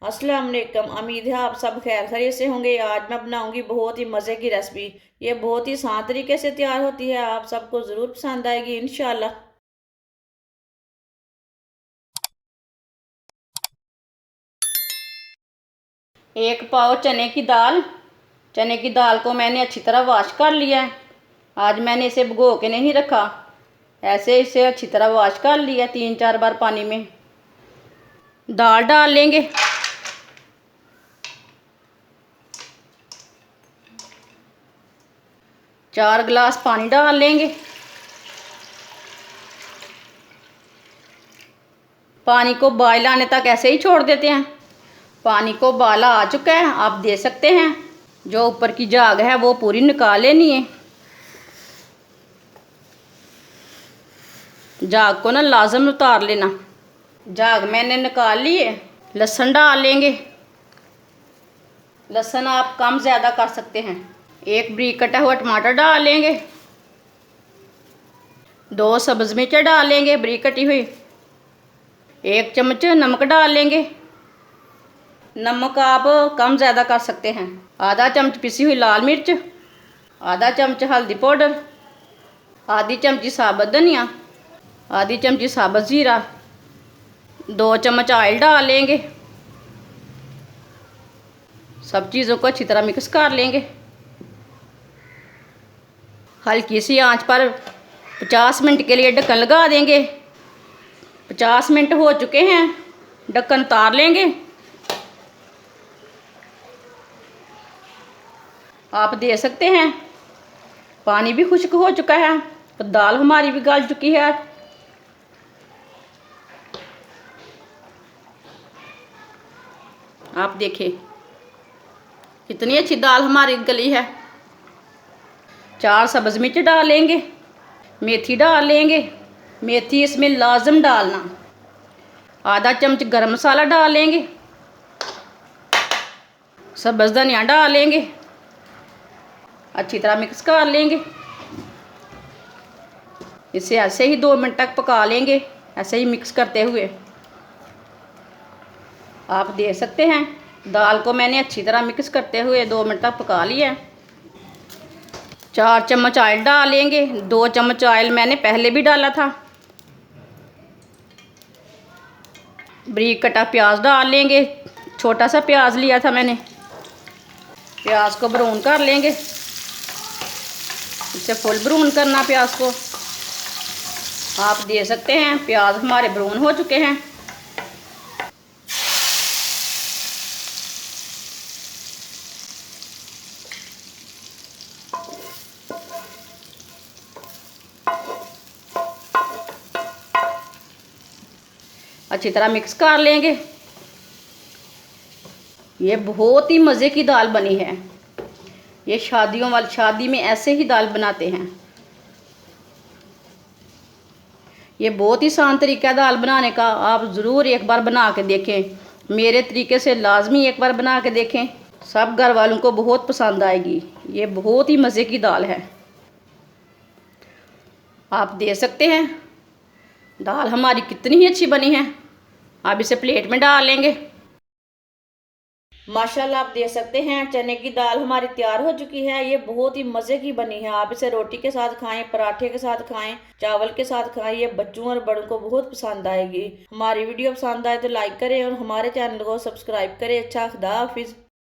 अस्सलाम वालेकुम। उम्मीद है आप सब खैर खैरियत से होंगे। आज मैं बनाऊंगी बहुत ही मज़े की रेसिपी। ये बहुत ही आसान तरीके से तैयार होती है, आप सबको ज़रूर पसंद आएगी इंशाल्लाह। एक पाव चने की दाल। चने की दाल को मैंने अच्छी तरह वॉश कर लिया है। आज मैंने इसे भिगो के नहीं रखा, ऐसे इसे अच्छी तरह वॉश कर लिया 3-4 बार पानी में। दाल डाल लेंगे। चार गिलास पानी डाल लेंगे। पानी को बॉयल आने तक ऐसे ही छोड़ देते हैं। पानी को उबाला आ चुका है, आप देख सकते हैं। जो ऊपर की झाग है वो पूरी निकाल लेनी है। झाग को ना लाजम उतार लेना। झाग मैंने निकाल ली है। लहसुन डाल लेंगे। लहसुन आप कम ज़्यादा कर सकते हैं। एक बारीक कटा हुआ टमाटर डाल लेंगे। 2 सब्ज़ मिर्च डाल लेंगे बारीक कटी हुई। 1 चम्मच नमक डाल लेंगे। नमक आप कम ज़्यादा कर सकते हैं। आधा चम्मच पिसी हुई लाल मिर्च। आधा चम्मच हल्दी पाउडर। आधी चमची साबुत धनिया। आधी चमची साबुत ज़ीरा। 2 चम्मच ऑयल डाल लेंगे। सब चीज़ों को अच्छी तरह मिक्स कर लेंगे। हल्की सी आंच पर 50 मिनट के लिए ढक्कन लगा देंगे। 50 मिनट हो चुके हैं, ढक्कन उतार लेंगे। आप देख सकते हैं पानी भी खुश्क हो चुका है, तो दाल हमारी भी गल चुकी है। आप देखिए कितनी अच्छी दाल हमारी गली है। 4 सब्ज़ मिर्च डाल लेंगे। मेथी डाल लेंगे। मेथी इसमें लाजम डालना। आधा चम्मच गरम मसाला डाल लेंगे। सब्ज़ धनिया डाल लेंगे। अच्छी तरह मिक्स कर लेंगे। इसे ऐसे ही 2 मिनट तक पका लेंगे, ऐसे ही मिक्स करते हुए। आप देख सकते हैं दाल को मैंने अच्छी तरह मिक्स करते हुए 2 मिनट तक पका लिया। 4 चम्मच ऑयल डाल लेंगे। 2 चम्मच ऑयल मैंने पहले भी डाला था। बारीक कटा प्याज डाल लेंगे। छोटा सा प्याज लिया था मैंने। प्याज को ब्राउन कर लेंगे। इसे फुल ब्राउन करना प्याज को। आप देख सकते हैं प्याज हमारे ब्राउन हो चुके हैं। अच्छी तरह मिक्स कर लेंगे। ये बहुत ही मज़े की दाल बनी है। ये शादी में ऐसे ही दाल बनाते हैं। ये बहुत ही आसान तरीका है दाल बनाने का, आप ज़रूर एक बार बना के देखें। मेरे तरीके से लाजमी एक बार बना के देखें, सब घर वालों को बहुत पसंद आएगी। ये बहुत ही मज़े की दाल है। आप देख सकते हैं दाल हमारी कितनी ही अच्छी बनी है। अब इसे प्लेट में डाल लेंगे। माशाल्लाह आप देख सकते हैं चने की दाल हमारी तैयार हो चुकी है। ये बहुत ही मज़े की बनी है। आप इसे रोटी के साथ खाएं, पराठे के साथ खाएं, चावल के साथ खाएं। ये बच्चों और बड़ों को बहुत पसंद आएगी। हमारी वीडियो पसंद आए तो लाइक करें और हमारे चैनल को सब्सक्राइब करें। अच्छा, खुदा हाफिज़।